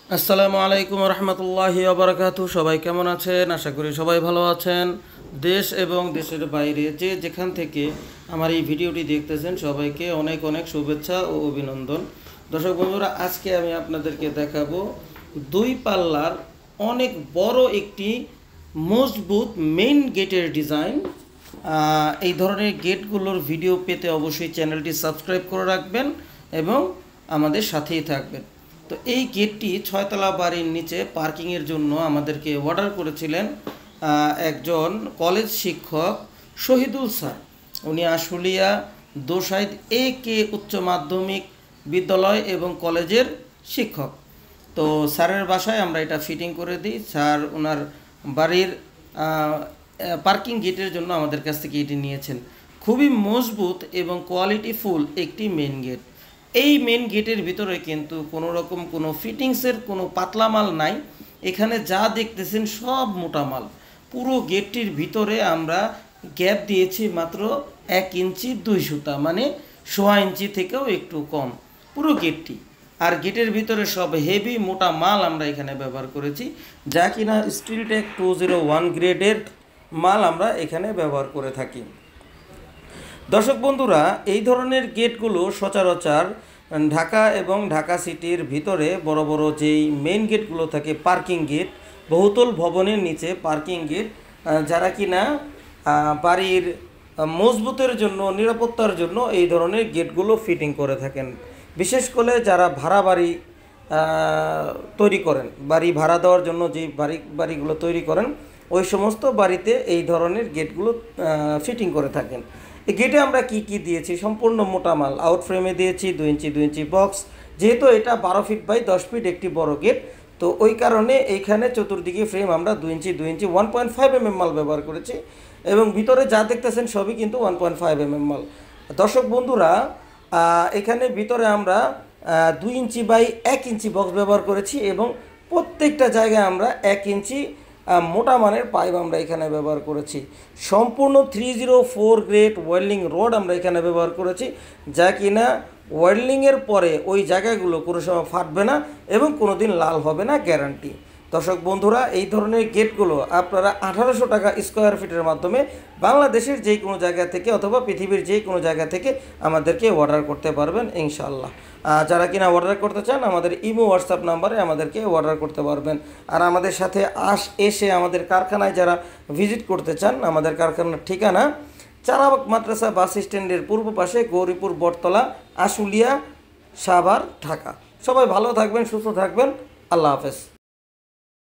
আসসালামু আলাইকুম রহমতুল্লাহি ওবরাকাতু। সবাই কেমন আছেন? আশা করি সবাই ভালো আছেন। দেশ এবং দেশের বাইরে যে যেখান থেকে আমার এই ভিডিওটি দেখতেছেন সবাইকে অনেক অনেক শুভেচ্ছা ও অভিনন্দন। দর্শক বন্ধুরা, আজকে আমি আপনাদেরকে দেখাবো দুই পাল্লার অনেক বড় একটি মজবুত মেইন গেটের ডিজাইন। এই ধরনের গেটগুলোর ভিডিও পেতে অবশ্যই চ্যানেলটি সাবস্ক্রাইব করে রাখবেন এবং আমাদের সাথেই থাকবেন। তো এই গেটটি ছয়তলা বাড়ির নিচে পার্কিংয়ের জন্য আমাদেরকে অর্ডার করেছিলেন একজন কলেজ শিক্ষক শহীদুল স্যার। উনি আশুলিয়া দোসাইদ কে উচ্চ মাধ্যমিক বিদ্যালয় এবং কলেজের শিক্ষক। তো স্যারের বাসায় আমরা এটা ফিটিং করে দিই। স্যার ওনার বাড়ির পার্কিং গেটের জন্য আমাদের কাছ থেকে এটি নিয়েছেন। খুবই মজবুত এবং কোয়ালিটিফুল একটি মেন গেট। এই মেন গেটের ভিতরে কিন্তু কোনো রকম কোনো ফিটিংসের কোনো পাতলা মাল নাই। এখানে যা দেখতেছেন সব মোটা মাল। পুরো গেটটির ভিতরে আমরা গ্যাপ দিয়েছি মাত্র 1 ইঞ্চি 2 সুতা, মানে 1.5 ইঞ্চি থেকেও একটু কম পুরো গেটটি। আর গেটের ভিতরে সব হেভি মোটা মাল আমরা এখানে ব্যবহার করেছি, যা কিনা স্টিলটেক 201 গ্রেডের মাল আমরা এখানে ব্যবহার করে থাকি। দর্শক বন্ধুরা, এই ধরনের গেটগুলো সচরাচর ঢাকা এবং ঢাকা সিটির ভিতরে বড় বড় যেই মেইন গেটগুলো থাকে, পার্কিং গেট, বহুতল ভবনের নিচে পার্কিং গেট, যারা কিনা বাড়ির মজবুতের জন্য, নিরাপত্তার জন্য এই ধরনের গেটগুলো ফিটিং করে থাকেন। বিশেষ করে যারা ভাড়া বাড়ি তৈরি করেন, বাড়ি ভাড়া দেওয়ার জন্য যে বাড়িগুলো তৈরি করেন, ওই সমস্ত বাড়িতে এই ধরনের গেটগুলো ফিটিং করে থাকেন। এই গেটে আমরা কি কি দিয়েছি? সম্পূর্ণ মোটা মাল আউট ফ্রেমে দিয়েছি 2 ইঞ্চি 2 ইঞ্চি বক্স। যেহেতু এটা 12 ফিট বাই 10 ফিট একটি বড় গেট, তো ওই কারণে এইখানে চতুর্দিকে ফ্রেম আমরা 2 ইঞ্চি 2 ইঞ্চি 1.5 mm মাল ব্যবহার করেছি এবং ভিতরে যা দেখতেছেন সবই কিন্তু 1.5 mm মাল। দর্শক বন্ধুরা, এখানে ভিতরে আমরা 2 ইঞ্চি বাই 1 ইঞ্চি বক্স ব্যবহার করেছি এবং প্রত্যেকটা জায়গায় আমরা 1 ইঞ্চি মোটা মানের পাইপ আমরা এখানে ব্যবহার করেছি। সম্পূর্ণ 304 গ্রেড ওয়েল্ডিং রড আমরা এখানে ব্যবহার করেছি, যা কিনা ওয়েল্ডিংয়ের পরে ওই জায়গাগুলো কোনো সময় ফাটবে না এবং কোনো দিন লাল হবে না, গ্যারান্টি। দর্শক বন্ধুরা, এই ধরনের গেটগুলো আপনারা 1800 টাকা স্কোয়ার ফিটের মাধ্যমে বাংলাদেশের যে কোনো জায়গা থেকে অথবা পৃথিবীর যে কোনো জায়গা থেকে আমাদেরকে অর্ডার করতে পারবেন ইনশাআল্লাহ। যারা কিনা অর্ডার করতে চান আমাদের ইমো হোয়াটসঅ্যাপ নাম্বারে আমাদেরকে অর্ডার করতে পারবেন। আর আমাদের সাথে এসে আমাদের কারখানায় যারা ভিজিট করতে চান, আমাদের কারখানার ঠিকানা চারাবাগ মাদ্রাসা বাস স্ট্যান্ডের পূর্ব পাশে, গৌরীপুর বটতলা, আশুলিয়া, সাভার, ঢাকা। সবাই ভালো থাকবেন, সুস্থ থাকবেন। আল্লাহ হাফেজ।